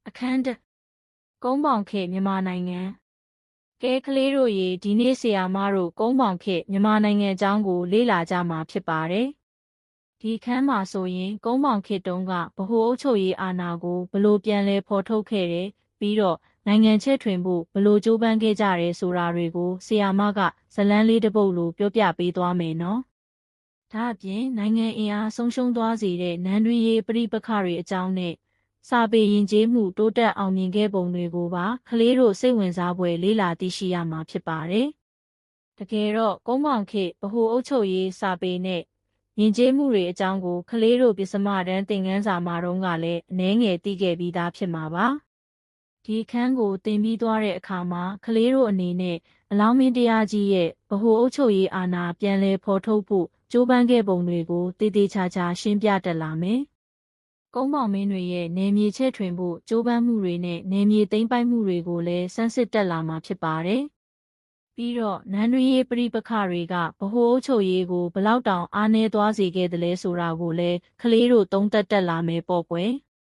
အခန်းတစ်ကုန်းပေါင်ခေတ်မြန်မာနိုင်ငံကဲကလေးတို့ရေဒီနေ့ဆရာမတို့ကုန်းပေါင်ခေတ်မြန်မာနိုင်ငံအကြောင်းကိုလေ့လာကြမှာဖြစ်ပါတယ်။ဒီခန်းမှာဆိုရင်ကုန်းပေါင်ခေတ်တုန်းကဗဟိုအုပ်ချုပ်ရေးအာဏာကိုဘလို့ပြန်လဲဖော်ထုတ်ခဲ့တယ်ပြီးတော့နိုင်ငံချဲ့ထွင်ဖို့ဘလို့ကြိုးပမ်းခဲ့ကြတယ်ဆိုတာတွေကိုဆရာမကဇလန်းလေးတစ်ပုဒ်လိုပြောပြပေးသွားမယ်နော်။ဒါအပြင်နိုင်ငံအင်အားဆုံးရှုံးသွားစေတဲ့နန်းတွင်းရေးပဋိပက္ခတွေအကြောင်းနဲ့စာပေယဉ်ကျေးမှုတိုးတက်အောင်မြင်ခဲ့ပုံတွေကိုပါကလေးတို့စိတ်ဝင်စားဖွယ်လေ့လာသိရှိရမှာဖြစ်ပါတယ်။တကယ်တော့ကုန်းပေါင်ခေတ်ဗဟိုအုပ်ချုပ်ရေးစာပေနဲ့ယဉ်ကျေးမှုတွေအကြောင်းကိုကလေးတို့ပစ္စမတန်းသင်ခန်းစာမှာတော့ကလည်းအနည်းငယ်သိခဲ့ပြီးသားဖြစ်မှာပါ။ဒီခန်းကိုသင်ပြီးသွားတဲ့အခါမှာကလေးတို့အနေနဲ့အလောင်းမင်းတရားကြီးရဲ့ဗဟိုအုပ်ချုပ်ရေးအာဏာပြန်လည်ဖော်ထုတ်ဖို့ကြိုးပမ်းခဲ့ပုံတွေကိုတေးသေးချာချာရှင်းပြတတ်လာမယ်။ကုန်းပေါင်မင်းတွေရဲ့နယ်မြေချဲ့ထွင်ဖို့ကြိုးပမ်းမှုတွေနဲ့နယ်မြေသိမ်းပိုက်မှုတွေကိုလည်းစမ်းစစ်တက်လာမှာဖြစ်ပါတယ်။ပြီးတော့နန်းတွင်းရေးပဋိပက္ခတွေကဗဟိုအုပ်ချုပ်ရေးကိုဘလောက်တောင်အားနည်းသွားစေခဲ့တယ်လဲဆိုတာကိုလည်းကလေးတို့သုံးသပ်တက်လာမယ်ပေါ့ကွယ်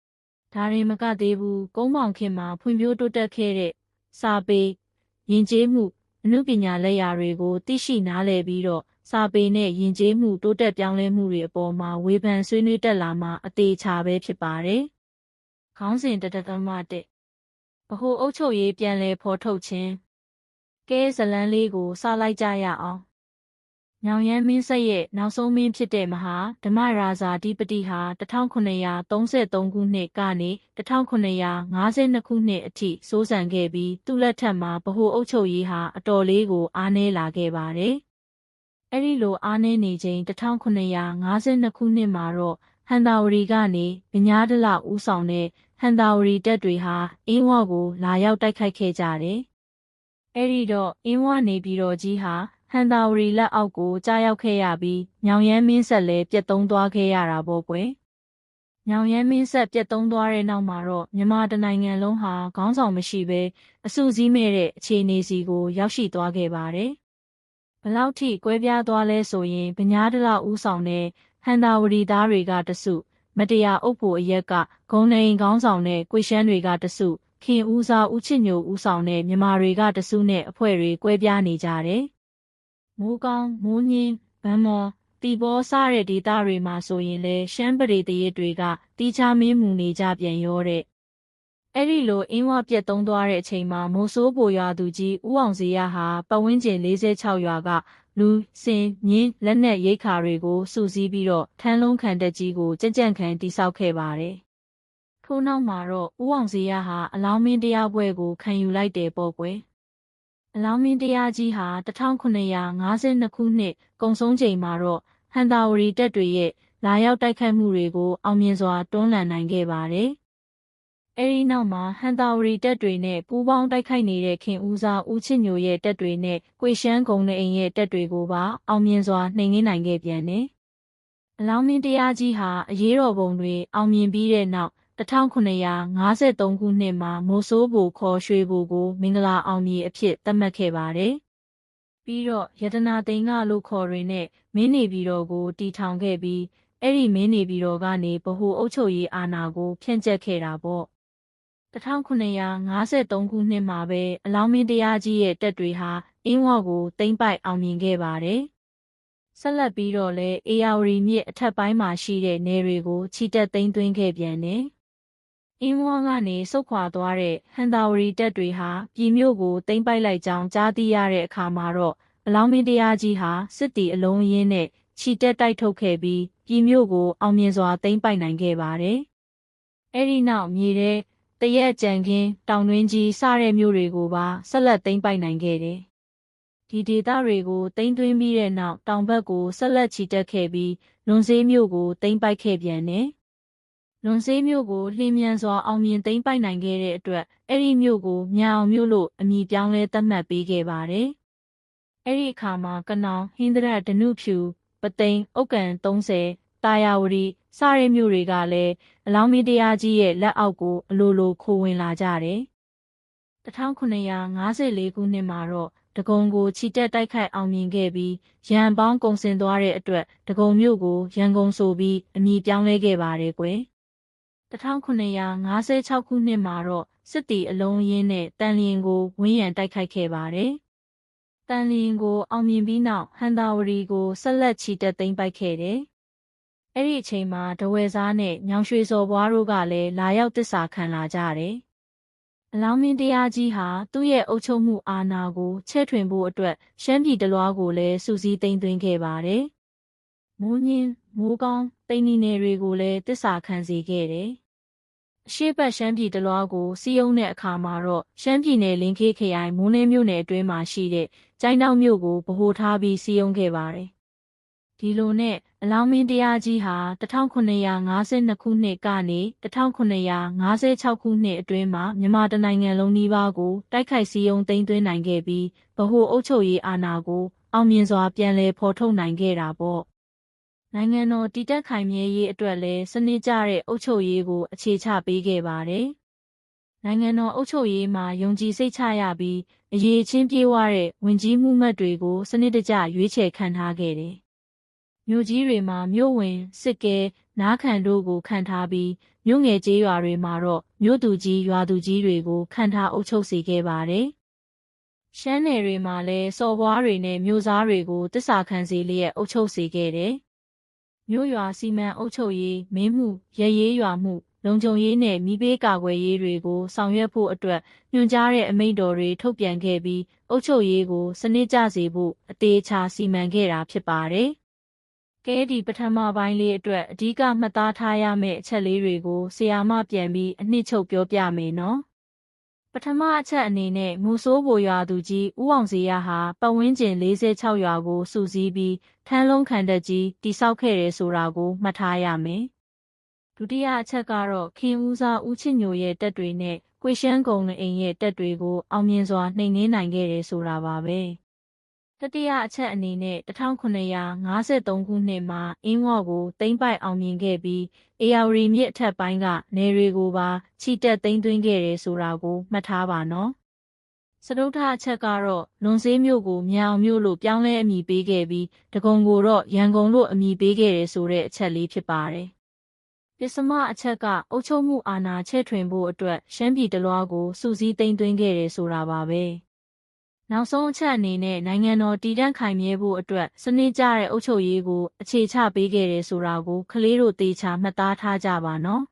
။ဒါရင်မကသေးဘူးကုန်းပေါင်ခေတ်မှာဖွံ့ဖြိုးတိုးတက်ခဲ့တဲ့စာပေယဉ်ကျေးမှုအမှုပညာလက်ရာတွေကိုသိရှိနားလည်ပြီးတော့စာပေနဲ့ယဉ်ကျေးမှုတိုးတက်ပြောင်းလဲမှုတွေအပေါ်မှာဝေဖန်ဆွေးနွေးတက်လာမှာအသေးချာပဲဖြစ်ပါတယ်။ခေါင်းစဉ်1.1ဗဟိုအုပ်ချုပ်ရေးပြန်လည်ဖော်ထုတ်ခြင်းကဲဇလန်းလေးကိုစလိုက်ကြရအောင်။ညောင်ရမ်းမင်းဆက်ရဲ့နောက်ဆုံးမင်းဖြစ်တဲ့မဟာဓမ္မရာဇာဓိပတိဟာ1933ခုနှစ်ကနေ1952ခုနှစ်အထိစိုးစံခဲ့ပြီးသူ့လက်ထက်မှာဗဟိုအုပ်ချုပ်ရေးဟာအတော်လေးကိုအားနည်းလာခဲ့ပါတယ်။အဲ့ဒီလိုအားနည်းနေချိန်1952ခုနှစ်မှာတော့ဟန်သာဝတီကနေဗညားဒလဦးဆောင်တဲ့ဟန်သာဝတီတပ်တွေဟာအင်းဝကိုလာရောက်တိုက်ခိုက်ခဲ့ကြတယ်။အဲ့ဒီတော့အင်းဝနေပြည်တော်ကြီးဟာဟန်သာဝတီလက်အောက်ကိုကြားရောက်ခဲ့ရပြီးညောင်ရမ်းမင်းဆက်လည်းပြတ်သုံးသွားခဲ့ရတာပေါ့ကွယ်။ညောင်ရမ်းမင်းဆက်ပြတ်သုံးသွားတဲ့နောက်မှာတော့မြန်မာတနိုင်ငံလုံးဟာခေါင်းဆောင်မရှိဘဲအစုစည်းမဲ့တဲ့အခြေအနေစီကိုရောက်ရှိသွားခဲ့ပါတယ်။ဘလောက်ထိကွဲပြားသွားလဲဆိုရင်ဗညားဒလဦးဆောင်တဲ့ဟန်သာဝတီသားတွေကတစုမတရားအုပ်ဖို့အရက်ကဂုံနေခေါင်းဆောင်တဲ့ကွေရှမ်းတွေကတစုခင်ဦးစားဦးချစ်ညိုဦးဆောင်တဲ့မြန်မာတွေကတစုနဲ့အဖွဲ့တွေကွဲပြားနေကြတယ်။မိုးကောင်းမိုးညင်းဗန်းမော်တီဘောစားတဲ့ဒေသတွေမှာဆိုရင်လေရှမ်းပရိသတ်တွေကတီးခြားမင်းမူနေကြပြန်ရောတဲ့အဲ့ဒီလိုအင်းဝပြတ်သုံးသွားတဲ့အချိန်မှာမိုးဆိုးပိုရွာသူကြီးဦးအောင်စရဟာပတ်ဝန်းကျင်46ရွာကလူစင်မြင်းလက်နက်ရိတ်ခါတွေကိုစုစည်းပြီးတော့ထန်းလုံးခံတက်ကြီးကိုကြံ့ကြံ့ခံတိဆောက်ခဲ့ပါတယ်။ထို့နောက်မှာတော့ဦးအောင်စရဟာအလောင်းမင်းတရားပွဲကိုခံယူလိုက်တယ်ပေါ့ကွယ်။အလောင်းမင်းတရားကြီးဟာ1952ခုနှစ်ကုန်ဆုံးချိန်မှာတော့ဟန်သာဝတီတပ်တွေရဲ့လာရောက်တိုက်ခိုက်မှုတွေကိုအောင်မြင်စွာတွန်းလှန်နိုင်ခဲ့ပါတယ်။အဲဒီနောက်မှာဟန်သာဝတီတပ်တွေနဲ့ပူးပေါင်းတိုက်ခိုက်နေတဲ့ခင်ဦးစားဦးချစ်ညိုရဲ့တပ်တွေနဲ့ကွေရှမ်းဂုံနေအိမ်ရဲ့တပ်တွေကိုပါအောင်မြင်စွာနှိမ်နင်းနိုင်ခဲ့ပြန်တယ်။အလောင်းမင်းတရားကြီးဟာအရေးတော်ပုံတွေအောင်မြင်ပြီးတဲ့နောက်1953ခုနှစ်မှာမိုးဆိုးဘိုခေါ်ရွှေဘိုကိုမင်္ဂလာအောင်မြေအဖြစ်သတ်မှတ်ခဲ့ပါတယ်။ပြီးတော့ရတနာသိန်းကလို့ခေါ်ရင်းနဲ့မင်းနေပြည်တော်ကိုတီထောင်ခဲ့ပြီးအဲ့ဒီမင်းနေပြည်တော်ကနေဗဟိုအုပ်ချုပ်ရေးအာဏာကိုဖြန့်ကျက်ခဲ့တာပေါ့1953ခုနှစ်မှာပဲအလောင်းမင်းတရားကြီးရဲ့တပ်တွေဟာအင်းဝကိုသိမ်းပိုက်အောင်မြင်ခဲ့ပါတယ်။ဆက်လက်ပြီးတော့လဲအေယာဝတီမြစ်အထက်ပိုင်းမှာရှိတဲ့နယ်တွေကိုချီတက်သိမ်းသွင်းခဲ့ပြန်တယ်။အင်းဝကနေဆုတ်ခွာသွားတဲ့ဟန်သာဝတီတပ်တွေဟာပြည်မြို့ကိုသိမ်းပိုက်လိုက်ကြောင်းကြားသိရတဲ့အခါမှာတော့အလောင်းမင်းတရားကြီးဟာစစ်တီအလုံးရင်းနဲ့ချီတက်တိုက်ထုတ်ခဲ့ပြီးပြည်မြို့ကိုအောင်မြင်စွာသိမ်းပိုက်နိုင်ခဲ့ပါတယ်။အဲဒီနောက်မြေထဲတရက်ကြံခင်းတောင်တွင်းကြီးစတဲ့မြို့တွေကိုပါဆက်လက်သိမ်းပိုက်နိုင်ခဲ့တယ်။ဒီဒေသတွေကိုသိမ်းသွင်းပြီးတဲ့နောက်တောင်ဘက်ကိုဆက်လက်ချီတက်ခဲ့ပြီးလွန်စေးမြို့ကိုသိမ်းပိုက်ခဲ့ပြန်တယ်။လွန်စေးမြို့ကိုလျင်မြန်စွာအောင်မြင်သိမ်းပိုက်နိုင်ခဲ့တဲ့အတွက်အဲ့ဒီမြို့ကိုမြန်အောင်မြို့လို့အမည်ပြောင်းလဲသတ်မှတ်ပေးခဲ့ပါတယ်။အဲ့ဒီအခါမှာကနောင်ဟင်းသရဒနုဖြူပသိမ်ဥက္ကံ30တာယာဝတီစတဲ့မြို့တွေကလည်းအလောင်းမင်းတရားကြီးရဲ့လက်အောက်ကိုအလိုလိုခိုဝင်လာကြတယ်။1954ခုနှစ်မှာတော့ဒဂုံကိုချီတက်တိုက်ခိုက်အောင်မြင်ခဲ့ပြီးရန်ပေါင်းကုန်စင်သွားတဲ့အတွက်ဒဂုံမြို့ကိုရန်ကုန်ဆိုပြီးအမည်ပြောင်းလဲခဲ့ပါတယ်ကွယ် 1956 ခုနှစ်မှာတော့စစ်တီအလုံးရင်းနဲ့တန်လျင်ကိုဝန်းရံတိုက်ခိုက်ခဲ့ပါတယ်။တန်လျင်ကိုအောင်မြင်ပြီးနောက်ဟန်သာဝတီကိုဆက်လက်ချီတက်သိမ်းပိုက်ခဲ့တယ်။အဲ့ဒီအချိန်မှာဒဝဲစားနဲ့ညောင်ရွှေစော်ဘွားတို့ကလည်းလာရောက်တစ္ဆာခံလာကြတယ်။အလောင်းမင်းတရားကြီးဟာသူ့ရဲ့အုပ်ချုပ်မှုအာဏာကိုချဲ့ထွင်ဖို့အတွက်ရှမ်းပြည်တလွှားကိုလည်းစုစည်းသိမ်းသွင်းခဲ့ပါတယ်။မိုးညင်းမိုးကောင်းတိန်နီနယ်တွေကိုလည်းတစ္ဆာခံစေခဲ့တယ်။အရှေ့ဘက်ရှမ်းပြည်တလွှားကိုစီးရုံးတဲ့အခါမှာတော့ရှမ်းပြည်နယ်လင်းခေးခရိုင်မိုးလင်းမြို့နယ်အတွင်းမှာရှိတဲ့ကျိုင်းတောင်မြို့ကိုဗဟိုထားပြီးစီးရုံးခဲ့ပါတယ်။ဒီလိုနဲ့အလောင်းမင်းတရားကြီးဟာ1952ခုနှစ်ကနေ1956ခုနှစ်အတွင်းမှာမြန်မာတနိုင်ငံလုံးနီးပါးကိုတိုက်ခိုက်စီးရုံးသိမ်းသွင်းနိုင်ခဲ့ပြီးဗဟိုအုပ်ချုပ်ရေးအာဏာကိုအောင်မြင်စွာပြန်လည်ဖော်ထုတ်နိုင်ခဲ့တာပေါ့။နိုင်ငံတော်တည်တံ့ခိုင်မြဲရေးအတွက်လည်းစနစ်ကျတဲ့အုပ်ချုပ်ရေးကိုအခြေချပေးခဲ့ပါတယ်။နိုင်ငံတော်အုပ်ချုပ်ရေးမှာယုံကြည်စိတ်ချရပြီးအရေးချင်းပြေဝတဲ့ဝင်ကြီးမှုမှတ်တွေကိုစနစ်တကျရွေးချယ်ခံထားခဲ့တယ်။မြို့ကြီးတွေမှာမြို့ဝင်စစ်ကဲနားခံတို့ကိုခန့်ထားပြီးမြို့ငယ်ကျေးရွာတွေမှာတော့မြို့သူကြီးရွာသူကြီးတွေကိုခန့်ထားအုပ်ချုပ်စေခဲ့ပါတယ်။ရှမ်းနယ်တွေမှာလည်းစော်ဘွားတွေနဲ့မြို့သားတွေကိုတစ္ဆာခံစေလျက်အုပ်ချုပ်စေခဲ့တယ်။မြို့ရွာစီမံအုပ်ချုပ်ရေးမင်းမှုရပ်ရေးရွာမှုလုံခြုံရေးနဲ့မိဘကာကွယ်ရေးတွေကိုဆောင်ရွက်ဖို့အတွက်ညွှန်ကြားတဲ့အမိန့်တော်တွေထုတ်ပြန်ခဲ့ပြီးအုပ်ချုပ်ရေးကိုစနစ်ကျစေဖို့အသေးချာစီမံခဲ့တာဖြစ်ပါတယ်။ကဲဒီပထမပိုင်းလေးအတွက်အဓိကမှတ်သားထားရမယ့်အချက်လေးတွေကိုဆရာမပြန်ပြီးအနှစ်ချုပ်ပြောပြမယ်နော်။ပထမအချက်အနေနဲ့မူဆိုးဘိုရွာသူကြီးဦးအောင်စေရဟာပတ်ဝန်းကျင်46ရွာကိုစုစည်းပြီးထန်းလုံးခံတပ်ကြီးတိဆောက်ခဲ့တယ်ဆိုတာကိုမှတ်ထားရမယ်။ဒုတိယအချက်ကတော့ခင်ဦးစားဦးချစ်ညိုရဲ့တပ်တွေနဲ့ကွေရှမ်းကုံအိမ်ရဲ့တပ်တွေကိုအောင်မြင်စွာနှိမ်နင်းနိုင်ခဲ့တယ်ဆိုတာပါပဲ။တတိယအချက်အနေနဲ့1953ခုနှစ်မှာအင်းဝေါ်ကိုသိမ်းပိုက်အောင်မြင်ခဲ့ပြီးအေယာဝတီမြစ်အထက်ပိုင်းကနယ်တွေကိုပါချီတက်သိမ်းသွင်းခဲ့တယ်ဆိုတာကိုမှတ်ထားပါနော်။စတုတ္ထအချက်ကတော့လွန်စေးမြို့ကိုမြောင်မြို့လို့ပြောင်းလဲအမည်ပေးခဲ့ပြီးဒဂုံကိုတော့ရန်ကုန်လို့အမည်ပေးခဲ့တယ်ဆိုတဲ့အချက်လေးဖြစ်ပါတယ်။ပစ္စမအချက်ကအုပ်ချုပ်မှုအာဏာချဲ့ထွင်ဖို့အတွက်ရှမ်းပြည်တလွှားကိုစုစည်းသိမ်းသွင်းခဲ့တယ်ဆိုတာပါပဲ။နောက်ဆုံးအချက်အနေနဲ့နိုင်ငံတော်တည်တံ့ခိုင်မြဲဖို့အတွက်စနစ်ကျတဲ့အုပ်ချုပ်ရေးကိုအခြေချပေးခဲ့တယ်ဆိုတာကိုကလေးတို့သေချာမှတ်သားထားကြပါနော်။